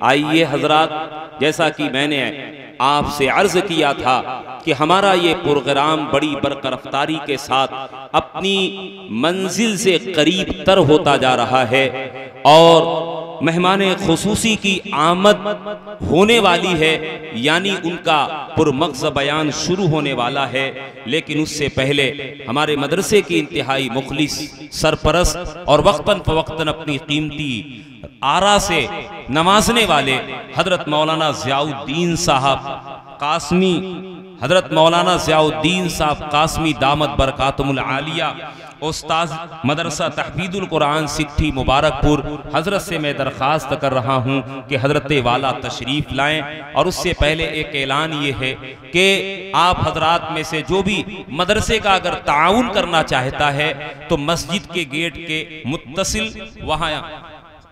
आइए हजरात, जैसा कि मैंने आपसे अर्ज किया था कि हमारा ये प्रोग्राम बड़ी बरकरफ्तारी के साथ अपनी मंजिल से करीब तर होता जा रहा है और मेहमान खुसूसी की आमद होने वाली है, यानी उनका पुरमग़ज़ बयान शुरू होने वाला है। लेकिन उससे पहले हमारे मदरसे की इंतहाई मुखलिस सरपरस्त और वक्तन फ़वक्तन अपनी कीमती आरा से नवाजने वाले हजरत मौलाना ज़ियाउद्दीन साहब कासमी, हजरत मौलाना ज़ियाउद्दीन साहब कासमी दामत बरकातुमुल आलिया, उस्ताद मदरसा तहफीजुल कुरान सिट्ठी मुबारकपुर, हजरत से मैं दरख्वास्त कर रहा हूँ कि हजरत वाला तशरीफ़ लाएं। और उससे पहले एक ऐलान ये है कि आप हजरात में से जो भी मदरसे का अगर ताउन करना चाहता है तो मस्जिद के गेट के मुत्तसिल वहाँ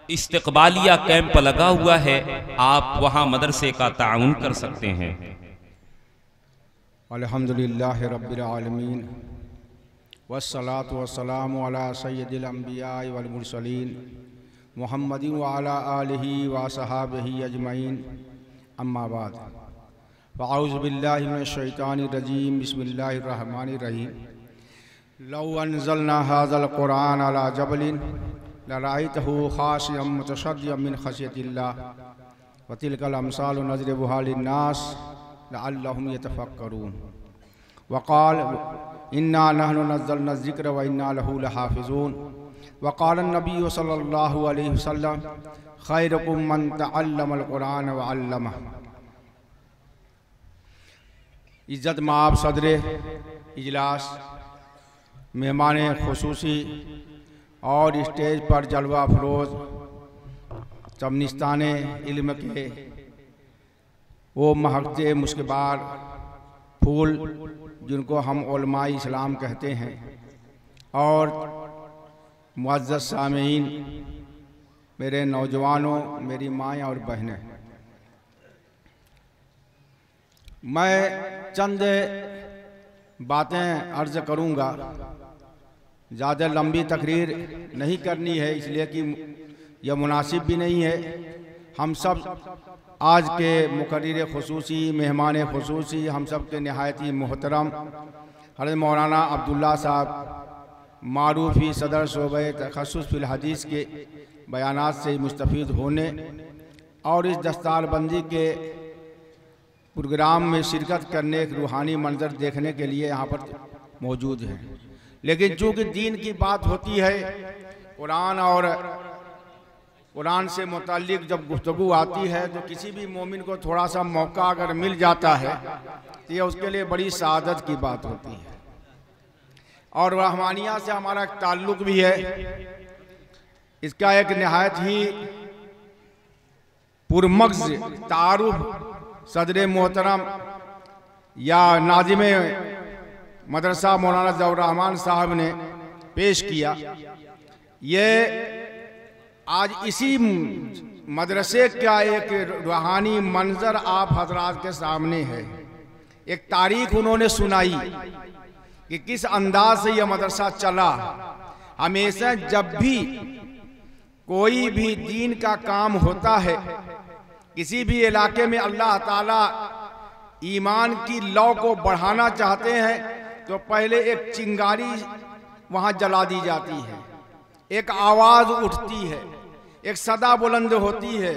इस्तक़बालिया कैंप लगा हुआ है, आप वहाँ मदरसे का ताउन कर सकते हैं। अल्हम्दुलिल्लाह रब्बिल आलमीन वस्सलातु वस्सलामु अला सय्यिदिल अंबिया वल मुरसलीन मुहम्मदिन व अला आलिहि व सहाबिहि अजमईन, अम्मा बाद। फ़अऊज़ु बिल्लाहि मिनश शैतानिर रजीम, बिस्मिल्लाहिर रहमानिर रहीम। लौ अनज़लना हाज़ल कुरान अला जबलिन लरअयतहु खाशिअम मुतशद्दिअम मिन खशियतिल्लाह व तिलकल अमसालु नज़रिबुहा लिन्नास लअल्लहुम यतफ़क्करून। वक़ाल इन्ना नहनु नज़्ज़लना ज़िक्र व इन्ना लहु लहाफ़िज़ून। वक़ाल नबी सल्लल्लाहु अलैहि वसल्लम खैरुकुम मन तअल्लमल कुरान व अल्लमह। इज़्ज़त माब सदरे इजलास, मेहमान खुसूसी और स्टेज पर जलवा फरोज़ चमनिस्ताने इल्म के वो महकते मुश्किबार फूल जिनको हम उलमाए इस्लाम कहते हैं, और मुअज़्ज़ज़ सामीन, मेरे नौजवानों, मेरी माएँ और बहनें, मैं चंद बातें अर्ज़ करूँगा। ज़्यादा लंबी तकरीर नहीं करनी है, इसलिए कि यह मुनासिब भी नहीं है। हम सब आज के मुकर्रिर खुसूसी, मेहमान खुसूसी, हम सब के नहायत ही मोहतरम हज़रत मौलाना अब्दुल्ला साहब मारूफ़ी सदर शोबे तखस्सुस फिल हदीस के बयानात से मुस्तफ़ीद होने और इस दस्तारबंदी के प्रोग्राम में शिरकत करने, एक रूहानी मंजर देखने के लिए यहाँ पर मौजूद हैं। लेकिन चूँकि दीन की बात होती है, कुरान और कुरान से मुताल्लिक़ जब गुफ्तगू आती है तो किसी भी मोमिन को थोड़ा सा मौका अगर मिल जाता है तो ये उसके लिए बड़ी सआदत की बात होती है। और रहमानिया से हमारा एक ताल्लुक़ भी है। इसका एक नहायत ही पुरमग़ज़ तारुफ़ सदर मोहतरम या नाज़िम मदरसा मौलाना ज़ियाउर रहमान साहब ने पेश किया। ये आज इसी मदरसे का एक रूहानी मंजर आप हजरात के सामने है। एक तारीख उन्होंने सुनाई कि किस अंदाज से यह मदरसा चला। हमेशा जब भी कोई भी दीन का काम होता है, किसी भी इलाके में अल्लाह ताला ईमान की लौ को बढ़ाना चाहते हैं तो पहले एक चिंगारी वहाँ जला दी जाती है, एक आवाज़ उठती है, एक सदा बुलंद होती है।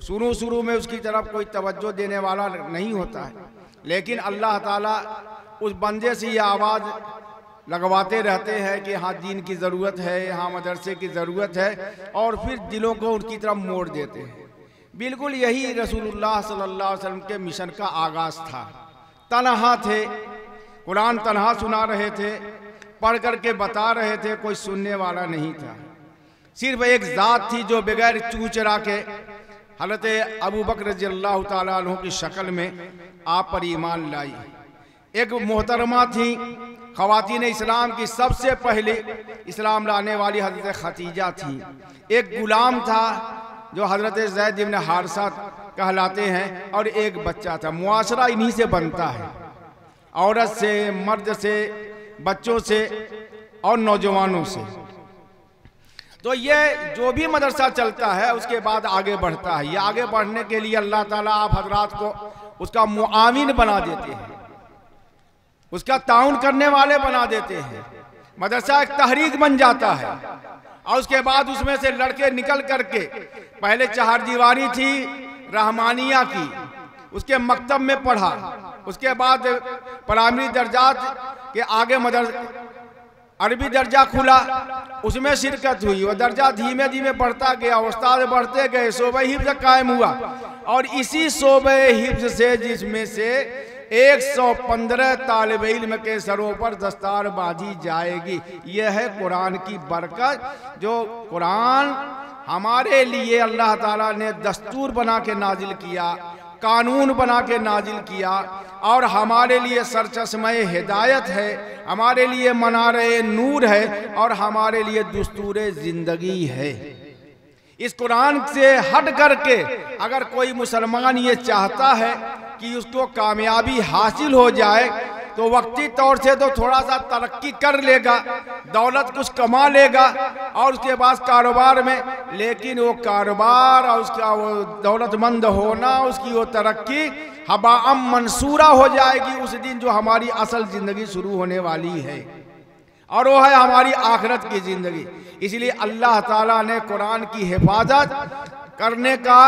शुरू में उसकी तरफ कोई तवज्जो देने वाला नहीं होता है, लेकिन अल्लाह ताला उस बंदे से ये आवाज़ लगवाते रहते हैं कि हाँ दीन की ज़रूरत है, हाँ मदरसे की ज़रूरत है, और फिर दिलों को उनकी तरफ मोड़ देते हैं। बिल्कुल यही रसूलुल्लाह सल्लल्लाहु अलैहि वसल्लम के मिशन का आगाज़ था। तन्हा थे, कुरान तन्हा सुना रहे थे, पढ़ करके बता रहे थे, कोई सुनने वाला नहीं था। सिर्फ एक ज़ात थी जो बगैर चूँ चरा के हज़रत अबू बकर रज़ियल्लाहु ताला अन्हु की शक्ल में आप पर ईमान लाई। एक मोहतरमा थी, ख़वातीन इस्लाम की सबसे पहले इस्लाम लाने वाली हज़रत खदीजा थी। एक गुलाम था जो हज़रत ज़ैद इब्न हारिसा कहलाते हैं, और एक बच्चा था। मुआशरा इन्हीं से बनता है, औरत से, मर्द से, बच्चों से और नौजवानों से। तो ये जो भी मदरसा चलता है उसके बाद आगे बढ़ता है। ये आगे बढ़ने के लिए अल्लाह ताला आप हजरात को उसका मुआविन बना देते हैं, उसका ताउन करने वाले बना देते हैं। मदरसा एक तहरीक बन जाता है और उसके बाद उसमें से लड़के निकल करके, पहले चहारदीवारी थी रहमानिया की, उसके मकतब में पढ़ा, उसके बाद प्राइमरी दर्जात के आगे अरबी दर्जा खुला, उसमें शिरकत हुई। वह दर्जा धीमे धीमे बढ़ता गया, उस्ताद बढ़ते गए, शोबे हिफ्ज़ कायम हुआ और इसी शोबे हिफ्ज़ से जिसमें से 115 तालिब इल्म के सरों पर दस्तार बांधी जाएगी। यह है कुरान की बरकत, जो कुरान हमारे लिए अल्लाह ताला ने दस्तूर बना के नाजिल किया, कानून बना के नाजिल किया और हमारे लिए सरचश्मे हिदायत है, हमारे लिए मनारे नूर है और हमारे लिए दस्तूर जिंदगी है। इस कुरान से हट करके अगर कोई मुसलमान ये चाहता है कि उसको कामयाबी हासिल हो जाए तो वक्ती तौर से तो थोड़ा सा तरक्की कर लेगा, दौलत कुछ कमा लेगा और उसके बाद कारोबार में, लेकिन वो कारोबार और उसका वो दौलतमंद होना, उसकी वो तरक्की हबाअम मंसूरा हो जाएगी उस दिन जो हमारी असल ज़िंदगी शुरू होने वाली है, और वो है हमारी आखिरत की ज़िंदगी। इसलिए अल्लाह ताला ने कुरान की हिफाजत करने का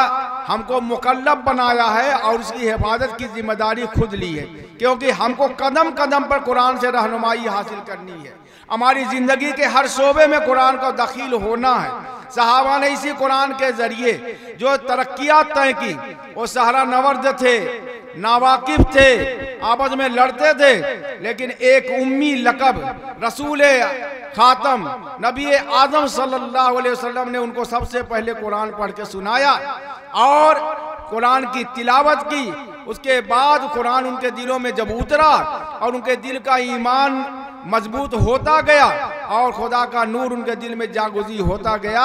हमको मुकल्लफ बनाया है और उसकी हिफाजत की जिम्मेदारी खुद ली है, क्योंकि हमको कदम कदम पर कुरान से रहनुमाई हासिल करनी है। हमारी ज़िंदगी के हर शोबे में कुरान का दखील होना है। सहाबा ने इसी कुरान के ज़रिए जो तरक्कियात तय की, वो सहरा नवर्द थे, नावाकिफ थे, आपस में लड़ते थे, लेकिन एक उम्मी लकब रसूल खातम नबी आज़म सल्लल्लाहु अलैहि वसल्लम ने उनको सबसे पहले कुरान पढ़ के सुनाया और कुरान की तिलावत की। उसके बाद कुरान उनके दिलों में जब उतरा और उनके दिल का ईमान मजबूत होता गया और खुदा का नूर उनके दिल में जागुजी होता गया,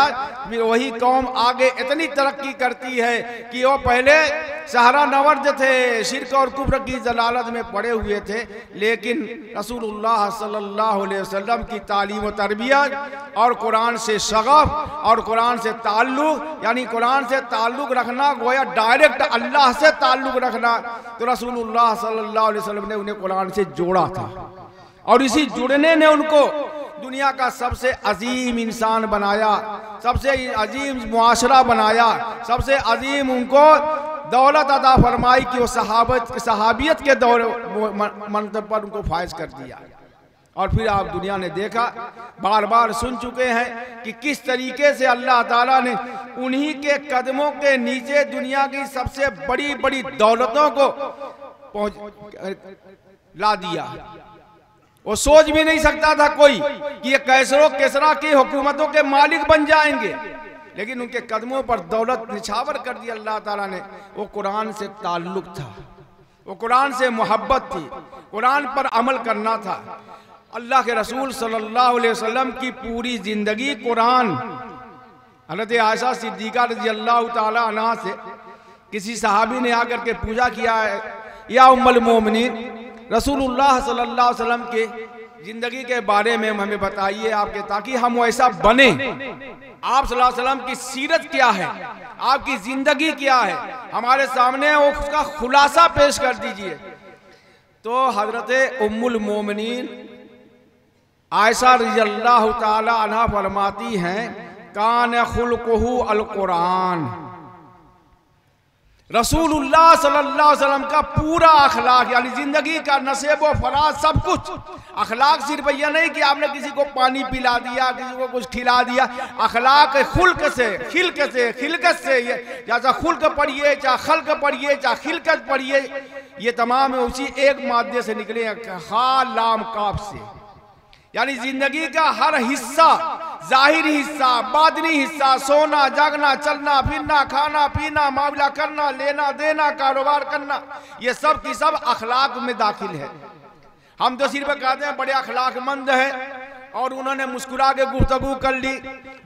फिर वही कौम आगे इतनी तरक्की करती है कि वो पहले सहरा नवर्द थे, शिर्क और कुफ्र की जलालत में पड़े हुए थे, लेकिन रसूलुल्लाह सल्लल्लाहु अलैहि वसल्लम की तालीम व तरबियत और कुरान से शगफ और कुरान से ताल्लुक़, यानी कुरान से ताल्लुक़ रखना गोया डायरेक्ट अल्लाह से ताल्लुक़ रखना, तो रसूलुल्लाह सल्लल्लाहु अलैहि वसल्लम ने उन्हें कुरान से जोड़ा था और इसी जुड़ने ने उनको दुनिया का सबसे अजीम इंसान बनाया, सबसे अजीम मुआशरा बनाया, सबसे अजीम उनको दौलत अता फरमाई कि वो सहाबियत के दौर मंतब पर उनको फायज कर दिया। और फिर आप दुनिया ने देखा, बार बार सुन चुके हैं कि किस तरीके से अल्लाह ताला ने उन्हीं के कदमों के नीचे दुनिया की सबसे बड़ी बड़ी दौलतों को ला दिया। वो सोच भी नहीं सकता था कोई कि ये कैसरों केसरा की हुकूमतों के मालिक बन जाएंगे, लेकिन उनके कदमों पर दौलत निछावर कर दी अल्लाह ताला ने। वो कुरान से ताल्लुक था, वो कुरान से मोहब्बत थी, कुरान पर अमल करना था। अल्लाह के रसूल सल्लल्लाहु अलैहि वसल्लम की पूरी जिंदगी कुरान। हज़रत आयशा सिद्दीक़ा रज़ी अल्लाह ताला अन्हा से किसी सहाबी ने आकर के पूछा किया, या उम्मुल मोमिनीन, रसूलुल्लाह सल्लल्लाहु अलैहि वसल्लम के जिंदगी के बारे में हमें बताइए आपके, ताकि हम वैसा बने। आप सल्लल्लाहु अलैहि वसल्लम की सीरत क्या है, आपकी जिंदगी क्या है, हमारे सामने उसका खुलासा पेश कर दीजिए। तो हजरत उम्मुल मोमिनीन आयशा रज़ियल्लाहु ताला अन्हा फरमाती हैं, कान खुल्कुहु अल कुरान। रसूलुल्लाह सल्लल्लाहु अलैहि वसल्लम का पूरा अखलाक, यानी जिंदगी का नसेब व फराज सब कुछ। अखलाक सिर्फ यह नहीं कि आपने किसी को पानी पिला दिया, किसी को कुछ खिला दिया। अखलाक खुल्क से, खिलकत से, जैसा खुल्क पढ़िए, चाहे खल्क पढ़िए, चाहे खिलकत पढ़िए, ये तमाम उसी एक मादे से निकले, खा लाम काफ से। यानी जिंदगी का हर हिस्सा, जाहिरी हिस्सा, बादनी हिस्सा, सोना जागना, चलना फिरना, खाना पीना, मामला करना, लेना देना, कारोबार करना, ये सब की सब अखलाक में दाखिल है। हम तो सिर्फ कहते हैं बड़े अखलाकमंद है, और उन्होंने मुस्कुरा के गुफ्तगू कर ली,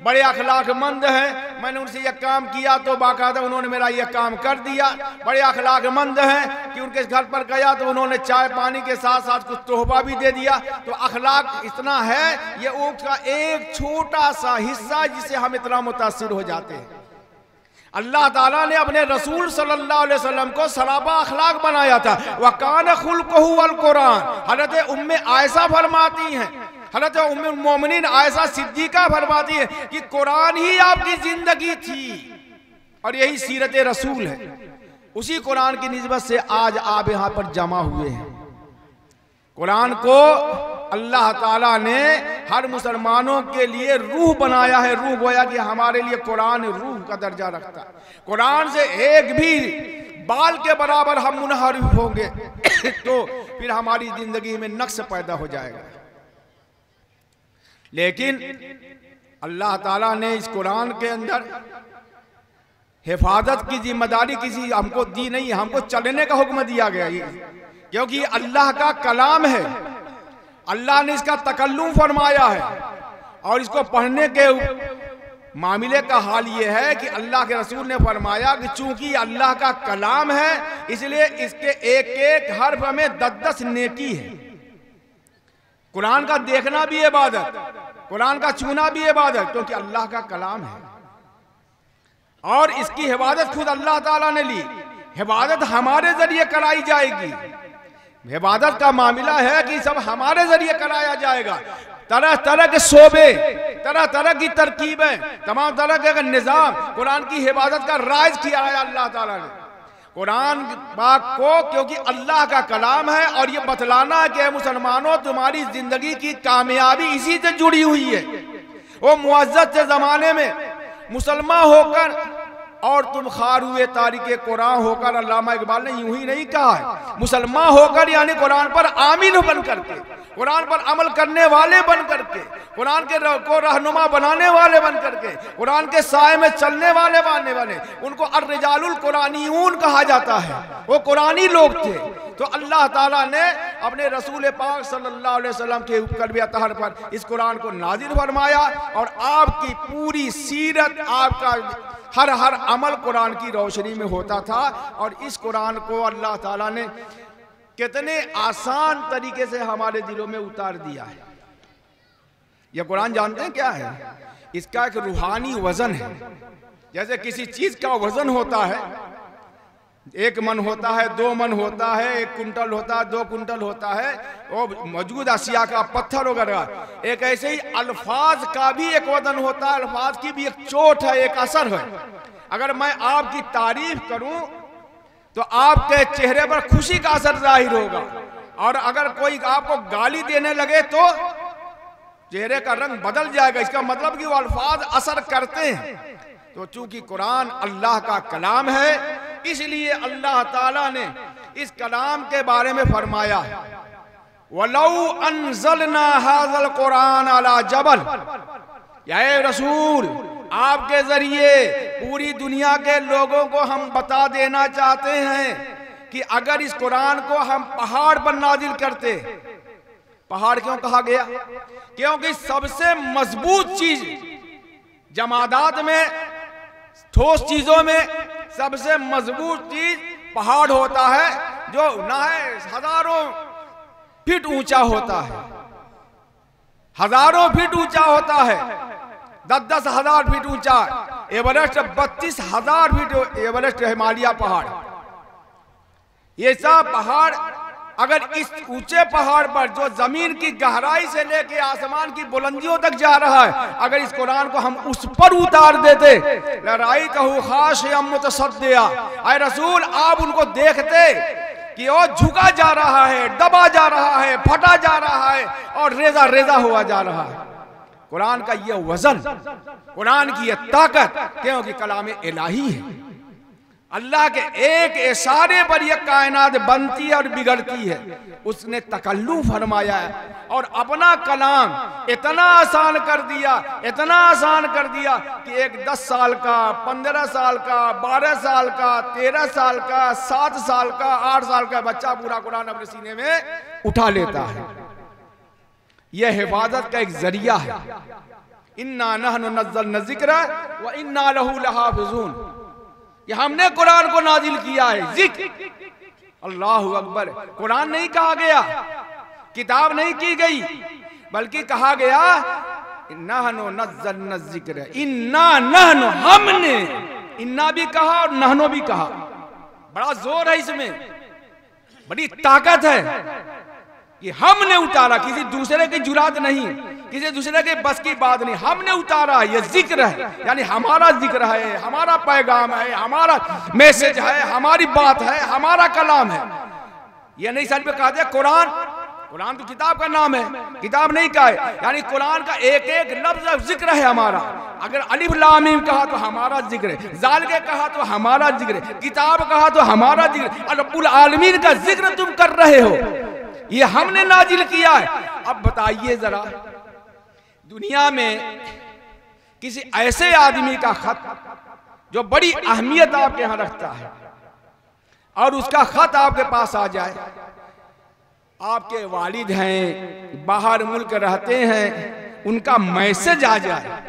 बड़े अखलाकमंद हैं। मैंने उनसे यह काम किया तो बाकायदा उन्होंने मेरा यह काम कर दिया। बड़े अखलाकमंद हैं कि उनके घर पर गया तो उन्होंने चाय पानी के साथ साथ कुछ तोहफा भी दे दिया। तो अखलाक इतना है, ये उसका एक छोटा सा हिस्सा जिसे हम इतना मुतासिर हो जाते हैं। अल्लाह ताला ने अपने रसूल सल्लल्लाहु अलैहि वसल्लम को सराबा अखलाक बनाया था। वकान खुल्कुहु अल कुरान। हज़रत उम्मे आयशा फरमाती हैं, हज़रत उम्मुल मोमिनीन आयशा सिद्दीका फरमाती है कि कुरान ही आपकी जिंदगी थी और यही सीरत रसूल है। उसी कुरान की निस्बत से आज आप यहाँ पर जमा हुए हैं। कुरान को अल्लाह ताला ने हर मुसलमानों के लिए रूह बनाया है। रूह गोया कि हमारे लिए कुरान रूह का दर्जा रखता है। कुरान से एक भी बाल के बराबर हम मुनहरिफ होंगे तो फिर हमारी जिंदगी में नक्स पैदा हो जाएगा। लेकिन अल्लाह ताला ने इस कुरान के अंदर हिफाजत की जिम्मेदारी किसी हमको दी नहीं है, हमको चलने का हुक्म दिया गया है, क्योंकि अल्लाह का कलाम है। अल्लाह ने इसका तकल्लुम फरमाया है और इसको पढ़ने के मामले का हाल ये है कि अल्लाह के रसूल ने फरमाया कि चूंकि अल्लाह का कलाम है इसलिए इसके एक एक हर्फ में 10-10 नेकी है। कुरान का देखना भी इबादत, कुरान का छूना भी इबादत, क्योंकि अल्लाह का कलाम है और इसकी हिफाजत खुद अल्लाह ताला ने ली। हिफाजत हमारे जरिए कराई जाएगी। हिफाजत का मामला है कि सब हमारे जरिए कराया जाएगा। तरह तरह के शोबे, तरह तरह की तरकीबें, तमाम तरह के निज़ाम कुरान की हिफाजत का राज किया है अल्लाह ताला ने कुरान पाक को, क्योंकि अल्लाह का कलाम है। और ये बतलाना है कि मुसलमानों तुम्हारी जिंदगी की कामयाबी इसी से जुड़ी हुई है। वो मुअज़्ज़ज़ से जमाने में मुसलमान होकर और तुम खार हुए तारीके कुरान होकर, अल्लामा इकबाल ने यूं ही नहीं कहा है, मुसलमान होकर यानी कुरान पर आमीन बन करके, कुरान पर अमल करने वाले बन करके, कुरान के को रहनुमा बनाने वाले बन करके, कुरान के साए में चलने वाले बनने वाले, उनको अर्रिजालुल कुरानियून कहा जाता है। वो कुरानी लोग थे। तो अल्लाह ताला ने अपने रसूल पाक सल्लल्लाहु अलैहि वसल्लम के कल्बे अतहर पर इस कुरान को नाजिल फरमाया और आपकी पूरी सीरत, आपका हर हर अमल कुरान की रोशनी में होता था। और इस कुरान को अल्लाह ताला ने कितने आसान तरीके से हमारे दिलों में उतार दिया है। यह कुरान जानते हैं क्या है? इसका एक रूहानी वजन है। जैसे किसी चीज का वजन होता है, 1 मन होता है, 2 मन होता है, 1 कुंटल होता है, 2 कुंटल होता है, वो मौजूद अशिया का पत्थर वगैरह। एक ऐसे ही अल्फाज का भी एक वजन होता है, अल्फाज की भी एक चोट है, एक असर है। अगर मैं आपकी तारीफ करूं तो आपके चेहरे पर खुशी का असर जाहिर होगा, और अगर कोई आपको गाली देने लगे तो चेहरे का रंग बदल जाएगा। इसका मतलब कि वो अल्फाज असर करते हैं। तो चूंकि कुरान अल्लाह का कलाम है, इसलिए अल्लाह ताला ने इस कलाम के बारे में फरमाया, वलौ अनज़लना हाज़ल कुरान अला जबल, या रसूल आपके जरिए पूरी दुनिया के लोगों को हम बता देना चाहते हैं कि अगर इस कुरान को हम पहाड़ पर नाजिल करते। पहाड़ क्यों कहा गया? क्योंकि सबसे मजबूत चीज जमादात में, ठोस चीजों में सबसे मजबूत चीज पहाड़ होता है, जो ना है हजारों फीट ऊंचा होता है, हजारों फीट ऊंचा होता है, 10-10 हजार फीट ऊंचा। एवरेस्ट 32,000 फीट एवरेस्ट हिमालय पहाड़। ये सब पहाड़, अगर इस ऊंचे पहाड़ पर जो जमीन की गहराई से लेके आसमान की बुलंदियों तक जा रहा है, अगर इस कुरान को हम उस पर उतार देते, लड़ाई कहू खाशियम मुतसद्दिया, ऐ रसूल आप उनको देखते कि वो झुका जा रहा है, दबा जा रहा है, फटा जा रहा है और रेजा रेजा हुआ जा रहा है। कुरान का ये वजन, कुरान की ये ताकत, क्योंकि कलाम इलाही है। अल्लाह के एक इशारे पर यह कायनात बनती है और बिगड़ती है। उसने तकल्लुम फरमाया है और अपना कलाम इतना आसान कर दिया, इतना आसान कर दिया कि एक 10 साल का, 15 साल का, 12 साल का, 13 साल का, 7 साल का, 8 साल का बच्चा पूरा कुरान अपने सीने में उठा लेता है। यह हिफाजत का एक जरिया है। इन्ना नहनु नज़्ज़लना ज़िक्र व इन्ना लहू लहाफ़िज़ून, ये हमने कुरान को नाजिल किया है। जिक्र, अल्लाहु अकबर। कुरान नहीं कहा गया, किताब नहीं की गई, बल्कि कहा गया नहनु नज़्ज़लना ज़िक्र, इन्ना नहनु, हमने। इन्ना भी कहा और नहनु भी कहा। बड़ा जोर है इसमें, बड़ी ताकत है कि हमने उतारा, किसी दूसरे की जुरात नहीं, किसी दूसरे के बस की बात नहीं, हमने उतारा। ये जिक्र है, यानी हमारा जिक्र है, हमारा पैगाम है, हमारा मैसेज है, हमारी बात है, हमारा कलाम है। ये नहीं सच में कहते कुरान, कुरान तो किताब का नाम है, किताब नहीं कहा है, यानी कुरान का एक एक लफ्ज जिक्र है हमारा। अगर अलिफ लाम मीम कहा तो हमारा जिक्र है, जाल के कहा तो हमारा जिक्र है, किताब कहा तो हमारा जिक्र, और रब्बुल आलमीन का जिक्र तुम कर रहे हो, ये हमने नाजिल किया है। अब बताइए जरा, दुनिया में किसी ऐसे आदमी का खत जो बड़ी अहमियत आपके यहां रखता है और उसका खत आपके पास आ जाए, आपके वालिद हैं, बाहर मुल्क रहते हैं, उनका मैसेज आ जाए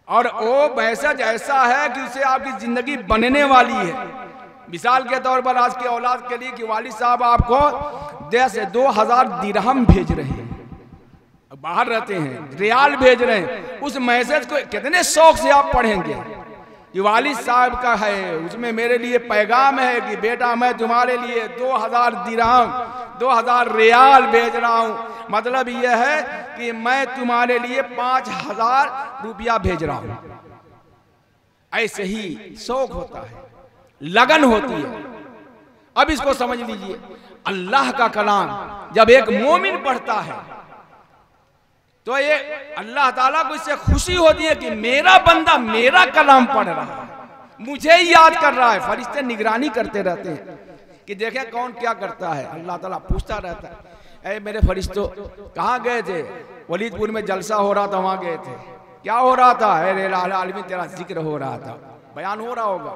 और वो मैसेज ऐसा है कि उससे आपकी जिंदगी बनने वाली है। मिसाल के तौर पर आज की औलाद के लिए कि वालिद साहब आपको 2,000 दिरहम भेज रहे हैं, बाहर रहते हैं, रियाल भेज रहे हैं, उस मैसेज को कितने शौक से आप पढ़ेंगे कि वालिद साहब का है, उसमें मेरे लिए पैगाम है कि बेटा मैं तुम्हारे लिए 2,000 दिरहम, 2,000 रियाल भेज रहा हूं। मतलब यह है कि मैं तुम्हारे लिए 5,000 रुपया भेज रहा हूं। ऐसे ही शौक होता है, लगन होती है। अब इसको समझ लीजिए, अल्लाह का कलाम जब एक मोमिन पढ़ता है तो ये अल्लाह ताला को इससे खुशी होती है कि मेरा बंदा मेरा कलाम पढ़ रहा है, मुझे ही याद कर रहा है। फरिश्ते निगरानी करते रहते हैं कि देखे कौन क्या करता है। अल्लाह ताला पूछता रहता है, ऐ मेरे फरिश्तों कहाँ गए थे? वलीदपुर में जलसा हो रहा था, वहां गए थे। क्या हो रहा था? अरे आलमी तेरा जिक्र हो रहा था, बयान हो रहा होगा,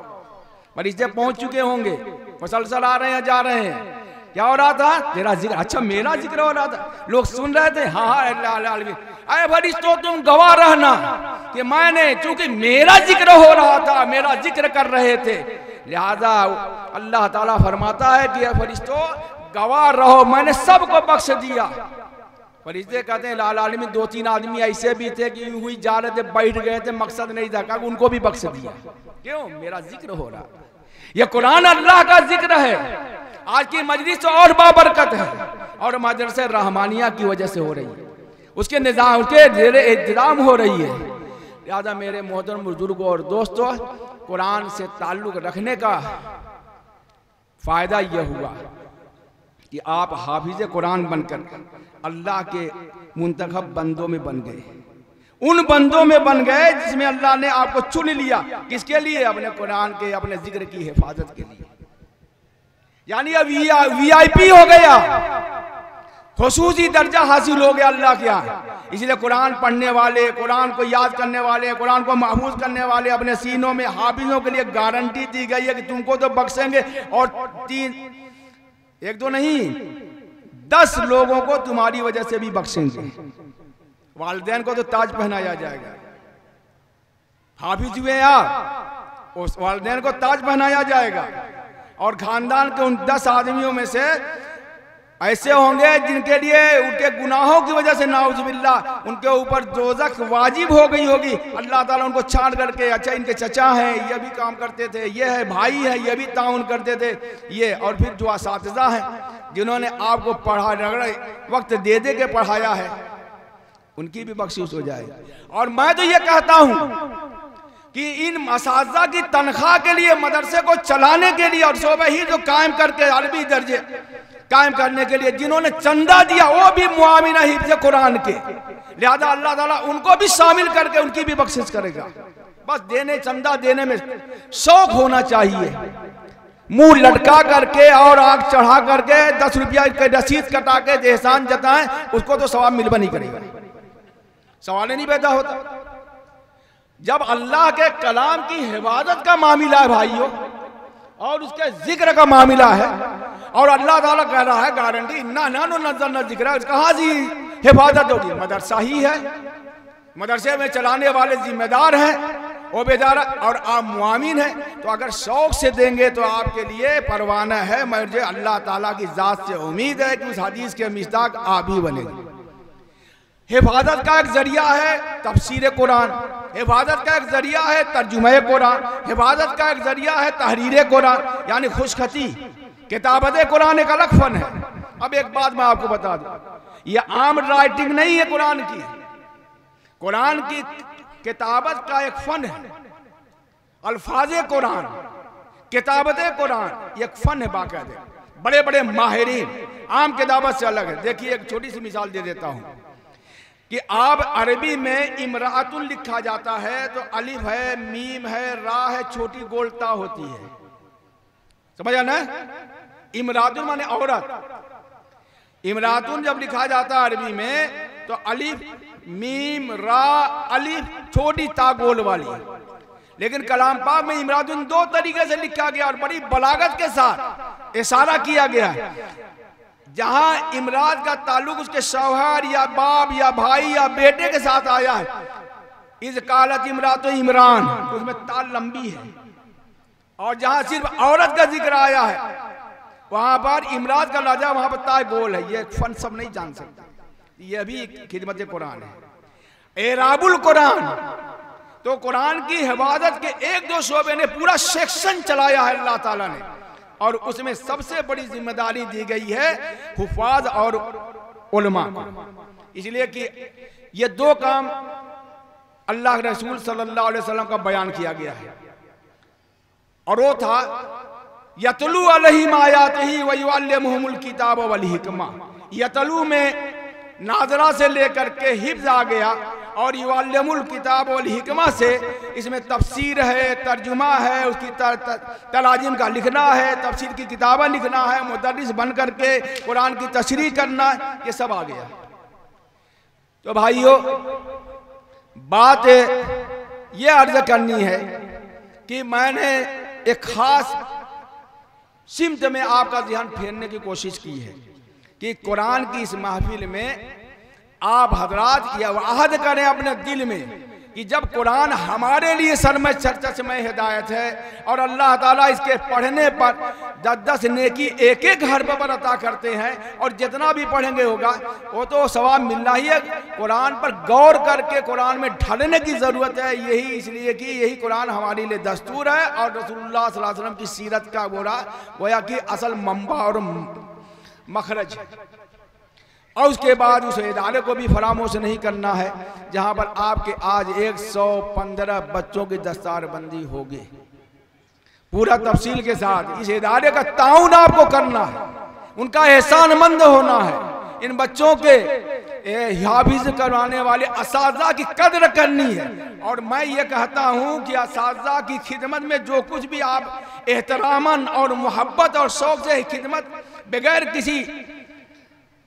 फरिश्ते पहुंच चुके होंगे, मुसलसल आ रहे हैं जा रहे हैं। क्या हो रहा था? तेरा जिक्र। अच्छा मेरा जिक्र हो रहा था, लोग सुन रहे थे। हाँ हाँ अरे फरिश्तों तुम गवाह रहना कि मैंने, चूंकि मेरा जिक्र हो रहा था, मेरा जिक्र कर रहे थे, लिहाजा अल्लाह ताला फरमाता है कि फरिश्तों गवाह रहो, मैंने सबको बख्श दिया। फरिश्ते कहते हैं लाल आलमी 2-3 आदमी ऐसे भी थे कि हुई जा रहे थे, बैठ गए थे, मकसद नहीं था, कहा उनको भी बख्श दिया। क्यों? मेरा जिक्र हो रहा। यह कुरान अल्लाह का जिक्र है। आज की मजलिस तो और बाबरकत है और मदरसे रहमानिया की वजह से हो रही है, उसके निजाम, उसके ढेर इंतजाम हो रही है। लिहाजा मेरे मोहतरम बुजुर्गों और दोस्तों, कुरान से ताल्लुक रखने का फायदा यह हुआ कि आप हाफिज कुरान बनकर अल्लाह के मुंतखब बंदों में बन गए, उन बंदों में बन गए जिसमें अल्लाह ने आपको चुन लिया। किसके लिए? अपने कुरान के, अपने जिक्र की हिफाजत के लिए। यानी अब VIP हो गया, खुसूसी दर्जा हासिल हो गया अल्लाह के यहाँ। इसलिए कुरान पढ़ने वाले, कुरान को याद करने वाले, कुरान को महफूज करने वाले अपने सीनों में हाफिजों के लिए गारंटी दी गई है कि तुमको तो बख्शेंगे और 1-2 नहीं 10 लोगों को तुम्हारी वजह से भी बख्शेंगे। वालिदैन को तो ताज पहनाया जाएगा, हाफिज हुए आप, उस वालिदैन को ताज पहनाया जाएगा। और खानदान के उन 10 आदमियों में से ऐसे होंगे जिनके लिए उनके गुनाहों की वजह से नाउजुबिल्लाह उनके ऊपर दोज़ख वाजिब हो गई होगी। अल्लाह ताला उनको छांट करके, अच्छा इनके चचा हैं, ये भी काम करते थे, ये है भाई है, ये भी ताउन करते थे, ये। और फिर जो असातिज़ा हैं जिन्होंने आपको पढ़ा रगड़े वक्त दे दे के पढ़ाया है, उनकी भी बख्शिश हो जाए। और मैं तो ये कहता हूँ कि इन असातिज़ा की तनख्वाह के लिए, मदरसे को चलाने के लिए और शोबे ही जो कायम करके अरबी दर्जे कायम करने के लिए जिन्होंने चंदा दिया, वो भी मुआविन हिफ्ज़ कुरान के। लिहाजा अल्लाह ताला उनको भी शामिल करके उनकी भी बख्शिश करेगा। बस देने, चंदा देने में शौक होना चाहिए। मुंह लटका करके और आग चढ़ा करके 10 रुपया के रसीद कटा के एहसान जताएं, उसको तो सवाब मिलवा नहीं करेगा, सवाल नहीं पैदा होता। जब अल्लाह के कलाम की हिफाजत का मामला है भाइयों, और उसके जिक्र का मामला है, और अल्लाह ताला कह रहा है गारंटी, इन्ना नहनु नज़्ज़लना ज़िक्र, कहाँ जी हिफाजत होगी। मदरसा ही है, मदरसे में चलाने वाले जिम्मेदार हैं, वो बेदार और आप मुआमिन हैं। तो अगर शौक से देंगे तो आपके लिए परवाना है। मुझे अल्लाह ताला की ज़ात से उम्मीद है कि उस हदीस के मिस्दाक आप ही बनेंगे। हिफाजत का एक जरिया है तफसीर कुरान, हिफाजत का एक जरिया है तर्जुमे कुरान, हिफाजत का एक जरिया है तहरीर कुरान, यानी खुशखती। किताबत कुरान एक अलग फन है। अब एक बात मैं आपको बता दूं, ये आम राइटिंग नहीं है कुरान की। कुरान की किताबत का एक फन है, अल्फाज कुरान, किताबत कुरान एक फन है बाकायदे। बड़े बड़े माहिरीन, आम किताबत से अलग है। देखिए एक छोटी सी मिसाल दे देता हूं कि आप अरबी में इमरातुन लिखा जाता है तो अलिफ है, मीम है, रा है, छोटी गोलता होती है, समझ ना। इमरातुन माने औरत। इमरातुन जब लिखा जाता है अरबी में तो अलिफ, मीम, रा, अलिफ, छोटी ता गोल वाली। लेकिन कलाम पाक में इमरातुन दो तरीके से लिखा गया और बड़ी बलागत के साथ इशारा किया गया है। जहां इमरात का ताल्लुक उसके शौहर या बाप या भाई या बेटे के साथ आया है, इस कालत इमरात इमरान, तो उसमें ताल लंबी है। और जहां सिर्फ औरत का जिक्र आया है वहां पर इमरात का लहजा, वहां पर ताय गोल है। ये फन सब नहीं जान सकता, यह भी खिदमत कुरान है। एराबुल कुरान, तो कुरान की हिफाजत के एक दो शोबे ने पूरा सेक्शन चलाया है अल्लाह ताला ने, और उसमें सबसे बड़ी जिम्मेदारी दी गई है हुफाज और उलमा को। इसलिए कि ये दो काम अल्लाह के रसूल सल्लल्लाहु अलैहि वसल्लम का बयान किया गया है, और वो था यतलू अलैहिम आयातिही व युअल्लिमुहुमुल किताब वल हिकमा। यतलू में नाजरा से लेकर के हिफ्ज आ गया, और युअल्लिमुल किताब वल हिकमा से इसमें तफसीर है, तर्जुमा है, उसकी तलाजिम का लिखना है, तफसीर की किताबें लिखना है, मुदर्रिस बन करके कुरान की तशरीह करना, ये सब आ गया। तो भाइयों, बात ये अर्ज करनी है कि मैंने एक खास सिमत में आपका ध्यान फेरने की कोशिश की है कि कुरान की इस महफिल में आप हजरात यह अहद करें अपने दिल में कि जब कुरान हमारे लिए सरमय चर्चमय हिदायत है, और अल्लाह ताला इसके पढ़ने पर 10-10 नेकी एक एक घर पर अता करते हैं, और जितना भी पढ़ेंगे होगा वो तो सवाब मिलना ही है। कुरान पर गौर करके कुरान में ढलने की ज़रूरत है। यही इसलिए कि यही कुरान हमारे लिए दस्तूर है, और रसूलुल्लाह सल्लल्लाहु अलैहि वसल्लम की सीरत का गोया कि असल मंबा और मखरज है। और उसके बाद उस इदारे को भी फरामोश नहीं करना है जहां पर आपके आज 115 बच्चों की दस्तारबंदी होगी, पूरा तफसील के साथ। इस इदारे का ताउन आपको करना है, उनका एहसानमंद होना है, इन बच्चों के हाफिज करवाने वाले असातिज़ा की कदर करनी है। और मैं ये कहता हूँ कि असातिज़ा की खिदमत में जो कुछ भी आप एहतरामन और मोहब्बत और शौक से खिदमत बगैर किसी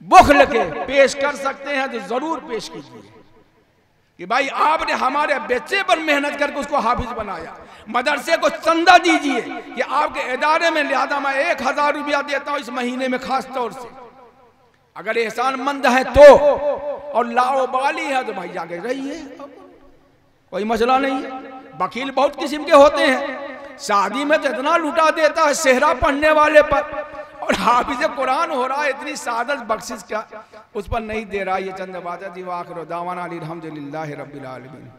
बुखल के पेश कर सकते हैं तो जरूर पेश कीजिए कि भाई आपने हमारे बच्चे पर मेहनत करके उसको हाफिज बनाया। मदरसे को चंदा दीजिए कि आपके इदारे में, लिहाजा मैं 1000 रुपया देता हूं इस महीने में खास तौर से। अगर एहसानमंद है तो, और लाओबाली है तो भाई जाके रहिए, कोई मसला नहीं है। वकील बहुत किस्म के होते हैं, शादी में तो इतना लुटा देता है सेहरा पढ़ने वाले पर, और हाफिज कुरान हो रहा है इतनी सादत बख्शिश का उस पर नहीं दे रहा। ये चंद बातें थी। वाखिर दावाना अल्हम्दुलिल्लाहि रब्बिल आलमीन।